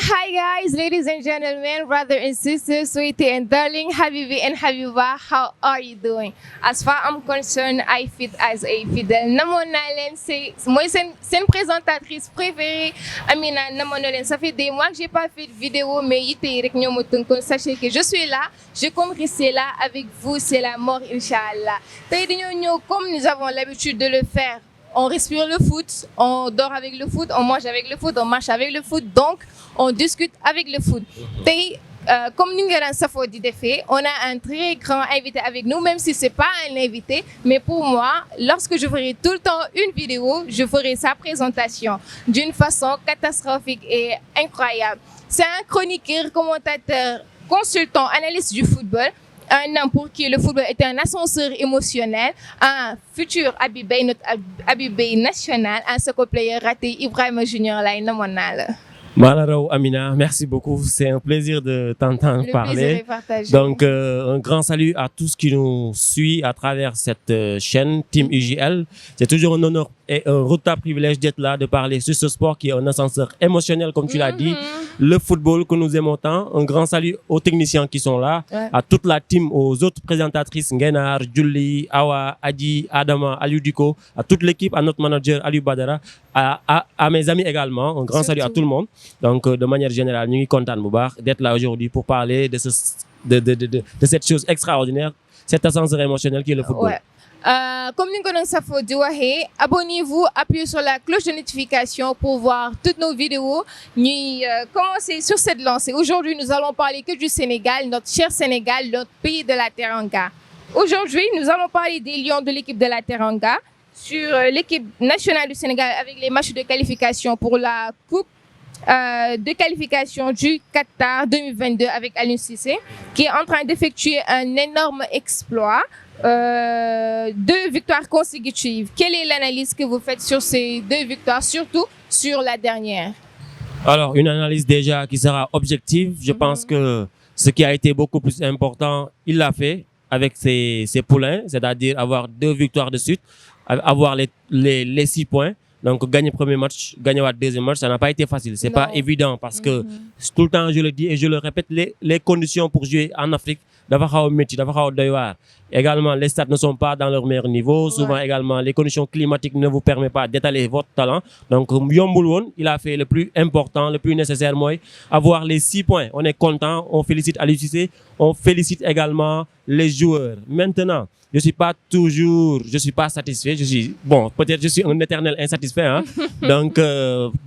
Hi guys, ladies and gentlemen, brothers and sisters, sweetie and darling, Habibi and Habiba, how are you doing? As far I'm concerned, I fit as a fidèle. Namoon naa leen, c'est moi seen présentatrice préférée, Amina namoon na leen. Ça fait des mois que j'ai pas fait de vidéo, mais yitte yi rek ñoo ma tënkoon. Sachez que je suis là, je compte rester là avec vous, c'est la mort, Inch'Allah. Tey dañoo ñëw comme nous avons l'habitude de le faire. On respire le foot, on dort avec le foot, on mange avec le foot, on marche avec le foot, donc on discute avec le foot. Tey, comme nous l'avons safo di defee, on a un très grand invité avec nous, même si c'est pas un invité, mais pour moi, lorsque je ferai tout le temps une vidéo, je ferai sa présentation d'une façon catastrophique et incroyable. C'est un chroniqueur, commentateur, consultant, analyste du football. Un homme pour qui le football est un ascenseur émotionnel, un futur Habibey, notre Habibey national, un soccer player raté, Ibrahima Junior lay namoon naa la. Malaraw Amina, merci beaucoup. C'est un plaisir de t'entendre parler. Le plaisir est partagé. Donc, un grand salut à tous qui nous suivent à travers cette chaîne Team UJL. C'est toujours un honneur et un redoutable privilège d'être là, de parler sur ce sport qui est un ascenseur émotionnel, comme tu l'as dit. Le football que nous aimons tant. Un grand salut aux techniciens qui sont là, à toute la team, aux autres présentatrices, Ngenar, Julie, Awa, Adi, Adama, Aliou Diko, à toute l'équipe, à notre manager Aliou Badara, à mes amis également. Un grand salut à tout le monde. Donc, de manière générale, nous sommes contents d'être là aujourd'hui pour parler de cette chose extraordinaire, cet ascenseur émotionnel qui est le football. Ouais. Comme nous connaissons Safo di waxee, abonnez-vous, appuyez sur la cloche de notification pour voir toutes nos vidéos. Nous commencer sur cette lancée. Aujourd'hui, nous allons parler que du Sénégal, notre cher Sénégal, notre pays de la Teranga. Aujourd'hui, nous allons parler des Lions de l'équipe de la Teranga, sur l'équipe nationale du Sénégal avec les matchs de qualification pour la Coupe de qualification du Qatar 2022 avec Aliou Cissé, qui est en train d'effectuer un énorme exploit. 2 victoires consécutives. Quelle est l'analyse que vous faites sur ces 2 victoires, surtout sur la dernière? Alors, une analyse déjà qui sera objective. Je pense que ce qui a été beaucoup plus important, il l'a fait avec ses poulains, c'est-à-dire avoir 2 victoires de suite, avoir les 6 points. Donc, gagner le premier match, gagner le deuxième match, ça n'a pas été facile. C'est pas évident parce que tout le temps, je le dis et je le répète, les conditions pour jouer en Afrique, également, les stades ne sont pas dans leur meilleur niveau. Souvent, également, les conditions climatiques ne vous permettent pas d'étaler votre talent. Donc, Yomboulwon, il a fait le plus important, le plus nécessaire, moi, avoir les 6 points. On est content, on félicite Aliou Cissé, on félicite également les joueurs. Maintenant, je suis pas satisfait. Peut-être je suis un éternel insatisfait, hein. Donc,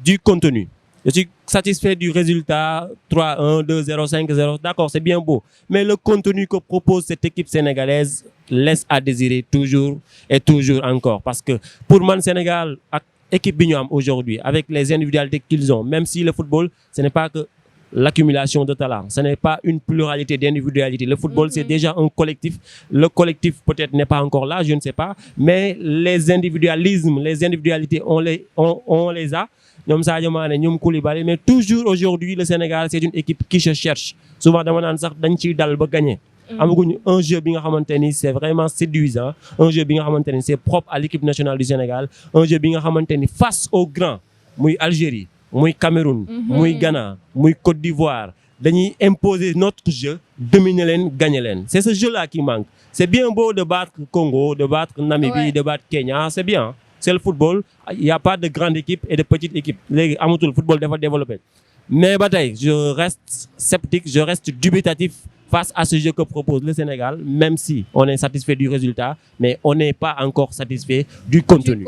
du contenu. Je suis satisfait du résultat 3-1, 2-0, 5-0. D'accord, c'est bien beau. Mais le contenu que propose cette équipe sénégalaise laisse à désirer toujours et toujours encore. Parce que pour Man Sénégal, équipe Bignam aujourd'hui, avec les individualités qu'ils ont, même si le football, ce n'est pas que l'accumulation de talent. Ce n'est pas une pluralité d'individualités. Le football, c'est déjà un collectif. Le collectif, peut-être, n'est pas encore là, je ne sais pas. Mais les individualismes, les individualités, on les a. Mais toujours aujourd'hui, le Sénégal, c'est une équipe qui se cherche. Souvent, dans le gagner. Un jeu c'est vraiment séduisant. Un jeu c'est propre à l'équipe nationale du Sénégal. Un jeu face aux grands, Algérie, Cameroun, Ghana, Côte d'Ivoire. Dañuy imposer notre jeu, dominer leen, gagner leen. C'est ce jeu-là qui manque. C'est bien beau de battre Congo, de battre Namibie, de battre Kenya, c'est bien. C'est le football. Il n'y a pas de grande équipe et de petite équipe. Le football doit développer. Mais bataille, je reste sceptique, je reste dubitatif face à ce jeu que propose le Sénégal, même si on est satisfait du résultat, mais on n'est pas encore satisfait du contenu.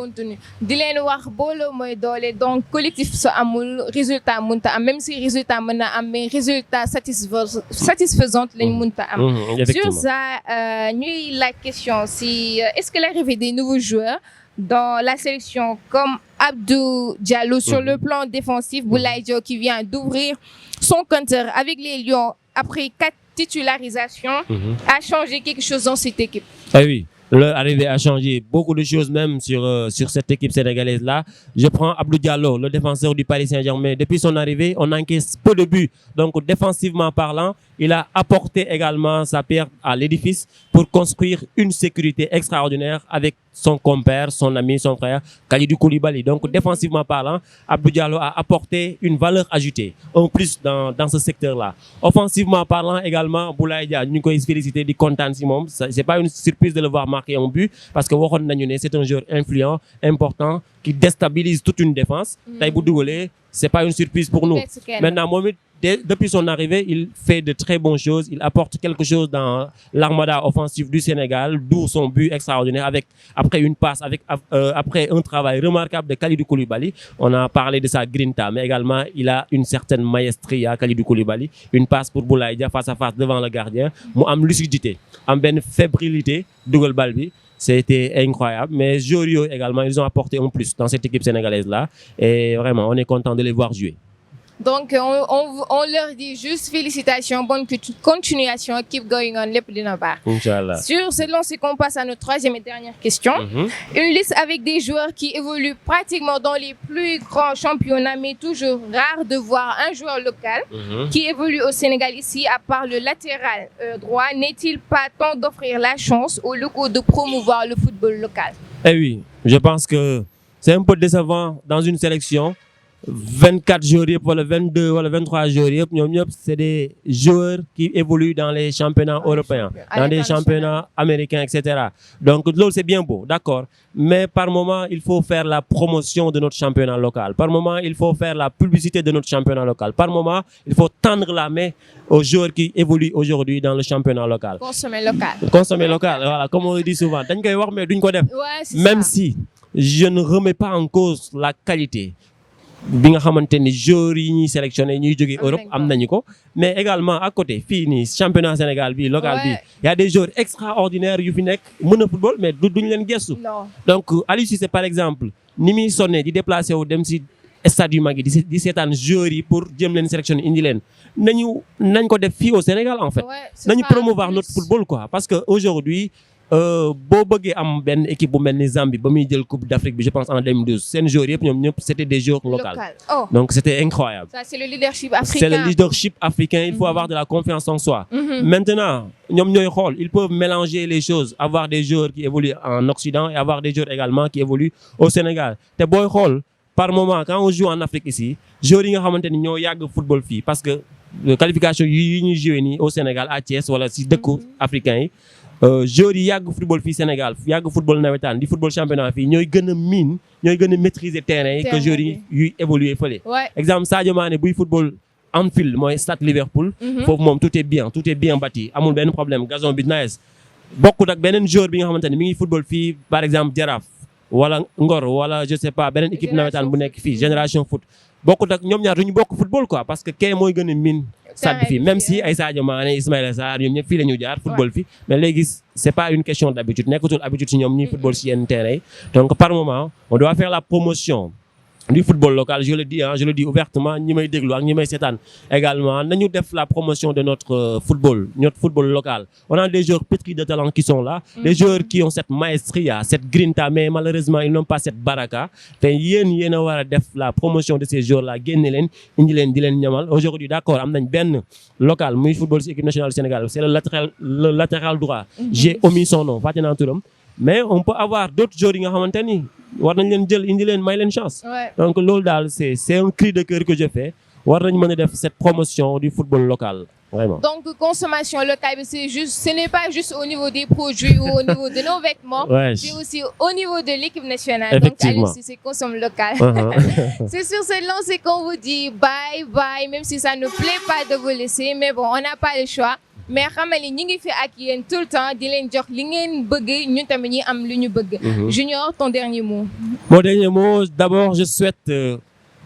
Di leen wax booloo mooy doole, donc collectif su amul résultat mënta am, même si résultat mën na am, mais résultat satisfaisante lañ mënta am. Sur ça, ñuy la question si est-ce que l'arrivée des nouveaux joueurs dans la sélection comme Abdou Diallo sur le plan défensif, Boulaye Diop qui vient d'ouvrir son compteur avec les Lions après 4 titularisations, a changé quelque chose dans cette équipe? Ah oui, leur arrivée a changé beaucoup de choses même sur cette équipe sénégalaise-là. Je prends Abdou Diallo, le défenseur du Paris Saint-Germain. Depuis son arrivée, on encaisse peu de buts. Donc, défensivement parlant, il a apporté également sa pierre à l'édifice pour construire une sécurité extraordinaire avec son compère, son ami, son frère, Kalidou Koulibaly. Donc, défensivement parlant, Abdou Diallo a apporté une valeur ajoutée, en plus dans ce secteur-là. Offensivement parlant également, Boulaye Dia, nous avons félicité du content Simon. C'est pas une surprise de le voir marquer un but, parce que c'est un joueur influent, important, qui déstabilise toute une défense. C'est pas une surprise pour nous. Maintenant, depuis son arrivée, il fait de très bonnes choses. Il apporte quelque chose dans l'armada offensive du Sénégal, d'où son but extraordinaire après une passe, après un travail remarquable de Kalidou Koulibaly. On a parlé de sa grinta, mais également il a une certaine maestria, Kalidou Koulibaly. Une passe pour Boulaye Dia face à face devant le gardien. Mu am lucidité, am ben fébrilité, dougal bal bi. C'était incroyable. Mais Jorio également, ils ont apporté un plus dans cette équipe sénégalaise-là. Et vraiment, on est content de les voir jouer. Donc, on leur dit juste félicitations, bonne continuation, keep going on, les plus Inch'Allah. Sur ce long, c'est qu'on passe à notre troisième et dernière question. Une liste avec des joueurs qui évoluent pratiquement dans les plus grands championnats, mais toujours rare de voir un joueur local qui évolue au Sénégal ici, à part le latéral droit. N'est-il pas temps d'offrir la chance aux locaux de promouvoir le football local? Eh oui, je pense que c'est un peu décevant dans une sélection. 24 joueurs pour le 22 ou le 23 joueurs, c'est des joueurs qui évoluent dans les championnats européens, dans des championnats américains, etc. Donc, c'est bien beau, d'accord. Mais par moment, il faut faire la promotion de notre championnat local. Par moment, il faut faire la publicité de notre championnat local. Par moment, il faut tendre la main aux joueurs qui évoluent aujourd'hui dans le championnat local. Consommer local. Consommer local, voilà, comme on le dit souvent. Même si je ne remets pas en cause la qualité. Bi nga xamanteni joueurs yi ñi sélectionné ñuy joggé Europe am nañu ko mais également à côté fini championnat Sénégal bi local bi il y a des joueurs extraordinaires yu fi nek mëna football mais duñ leen gessu donc Aliou Cissé par exemple ni mi sonné di déplacer wu dem ci stade yu magi di sétane joueurs yi pour jëm leen sélectionner indi leen nañ ko def fi au Sénégal en fait nañu promouvoir notre football quoi parce que aujourd'hui boo bëggee am benn équipe bu mel ni Zambie ba muy jël coupe d'Afrique bi je pense en 2012 seen joueurs yëpp ñoom ñëpp c'était des joueurs locaux donc c'était incroyable. Ça c'est le leadership africain. C'est le leadership africain, il faut avoir de la confiance en soi. Maintenant ñoom ñooy xool ils peuvent mélanger les choses, avoir des joueurs qui évoluent en Occident et avoir des joueurs également qui évoluent au Sénégal te booy xool par moment quand on joue en Afrique ici joueurs yi nga xamante ni ñoo yàgg football fii parce que qualification yi ñuy joué nii au Sénégal à Thiès wala si dëkku africain yi joueurs yi yàgg football fii Sénégal yàgg football nawetaan di football championnat fii ñooy gën a miin ñooy gën a maîtriser terrain yi que joueurs yi yuy évoluer fële. Exemple Sadio Mané buy football Anfield mooy stade Liverpool. Foofu moom tout est bien bâti amul benn problème gazon bi nice. Bokkut ak beneen joueur bi nga xamante ne mi ngi football fii par exemple Jaraaf wala Ngor wala je sais pas beneen équipe nawetaan bu nekk fii Génération Foot bokkut ak ñoom ñaar duñu bokk football quoi parce que kee mooy gën a miin. Même si ay Sadio Mané Ismaïla Sarr ñoom ñëpp fii la ñu jaar football fi mais léegi c'est pas une question d'habitude nekkatul habitude ci ñoom ñuy football ci yenn terrain donc par moment on doit faire la promotion du football local je le dis ouvertement ñi may déglu ak ñi may seetaan également nañu def la promotion de notre football local on a des joueurs pétris de talent qui sont là des joueurs qui ont cette maestria cette grinta mais malheureusement ils n'ont pas cette baraka te yéen a war a def la promotion de ces joueurs là génne leen indi leen di leen ñamal aujourd'hui d'accord am nañ benn local muy football ci équipe nationale du Sénégal c'est le latéral droit j'ai omis son nom fàtte naa turam mais on peut avoir d'autres joueurs yi nga xamante ni war nañ leen jël indi leen may leen chance donc loolu daal c'est un cri de cœur que je fais war nañ mën a def cette promotion du football local vraiment. Donc consommation locale ce n'est pas juste au niveau des produits ou au niveau de nos vêtements c'est aussi au niveau de l'équipe nationale. Donc Aliou Cissé consomme local. C'est sur cette lancée qu'on vous dit bye bye même si ça ne plaît pas de vous laisser mais bon on n'a pas le choix. Mais xamali ñi ngi fi ak yéen tout le temps di leen jox li ngeen bëgg ñun tamit ñi am lu ñu bëgg. Junior, ton dernier mot. Mon dernier mot, d'abord je souhaite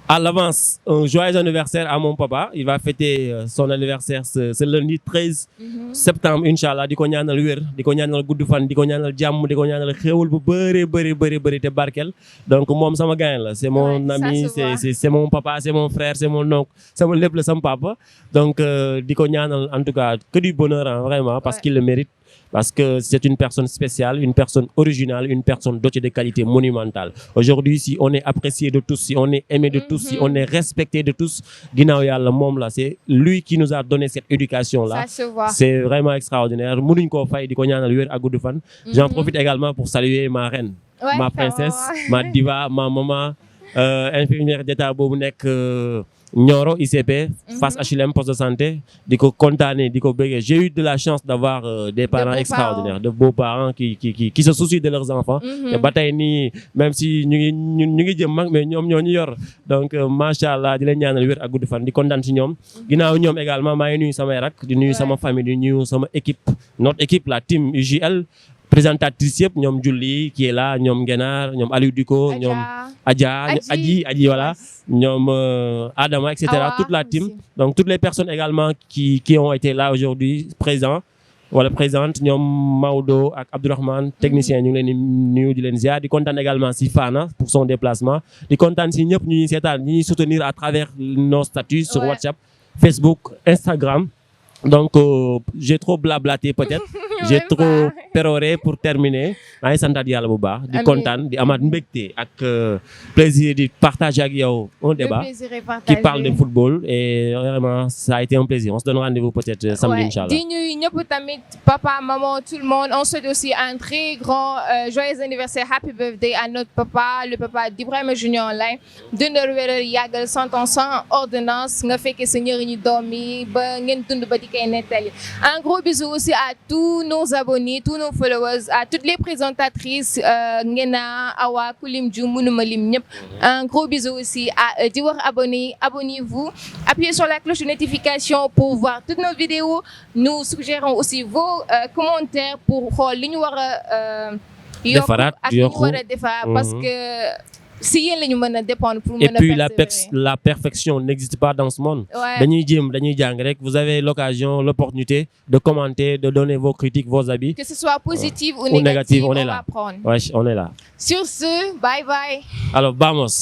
à l'avance un joyeux anniversaire à mon papa. Il va fêter son anniversaire ce lundi 13 septembre inchallah di ko ñaanal wér di ko ñaanal gudd fan di ko ñaanal jàmm di ko ñaanal xéewal bu bëri te barkel donc moom sama gain la c'est mon ami c'est mon papa c'est mon frère c'est mon oncle sama lépp la sama papa donc di ko ñaanal en tout cas que du bonheur vraiment parce qu'il le mérite. parce que c'est une personne spéciale, une personne originale, une personne dotée de qualités monumentales. Aujourd'hui, si on est apprécié de tous, si on est aimé de tous, si on est respecté de tous, ginnaaw yàlla moom la, c'est lui qui nous a donné cette éducation-là. Ça se voit. C'est vraiment extraordinaire. Mënuñ koo fay di ko ñaanal wér ak gudd fan. J'en profite également pour saluer ma reine, Ouais, ma princesse, ma diva, ma maman, infirmière d'état boobu nekk Nioro ICP, face HLM poste de santé, di ko kontaane, di ko bëggee. J'ai eu de la chance d'avoir des parents extraordinaires, de beaux parents qui se soucient de leurs enfants. Et ba tey nii même si ñu ngi jëm mag mais ñoom ñoo ñu yor. Donc macha allah di leen ñaanal wér ak gudd fan di kontaan ci ñoom. Ginnaaw ñoom également maa ngi nuyu samay rak, di nuyu sama famille, di nuyu sama équipe, notre équipe la team UJL. Présentatrice yëpp ñoom Julli qui est là, ñoom Ngenar, ñoom Aliou Diko, ñoom Adja, Adji voilà, ñoom Adama, etc. Toute la team. Aussi. Donc toutes les personnes également qui ont été là aujourd'hui présentes ñoom Maodo ak Abdourahmane technicien ñu ngi leen di nuyu di leen ziar di kontaan également si Fana pour son déplacement di kontaan si ñëpp ñu ñuy seetaan ñu ñuy soutenir à travers nos statuts sur WhatsApp, Facebook, Instagram. Donc j'ai trop blablaté peut-être. J'ai trop péroré pour terminer. maa ngi santaat yàlla bu baax. di kontaan di amaat mbégte ak plaisir di partager ak yow un débat qui parle de football et vraiment ça a été un plaisir. On se donne rendez-vous peut-être samedi inchallah. di ñuy ñëpp tamit papa maman tout le monde on souhaite aussi un très grand joyeux anniversaire happy birthday à notre papa le papa d'Ibrahima Junior Laye dundal wéral yàggal 100 ans sans ordonnance nga fekkee sa njëriñu doom yi ba ngeen dund ba di koy nettali. Un gros bisou aussi à tous nos abonnés, tous nos followers, à toutes les présentatrices, Ngena, Awa, Koulim Djou, Mounouma Lim ñëpp. Un gros bisou aussi à di wax abonnez-vous, appuyez sur la cloche de notification pour voir toutes nos vidéos. Nous suggérons aussi vos commentaires pour xool li ñu war a yokk ak li ñu war a defar parce que si yéen la ñu mën a dépendre pour mën a persévérer. Et puis la perfection n'existe pas dans ce monde. Dañuy jéem dañuy jàng rek. Vous avez l'occasion, l'opportunité de commenter, de donner vos critiques, vos avis. Que ce soit positif ou négatif, on est là. va prendre. Ouais, on est là. Sur ce, bye bye. Alors vamos.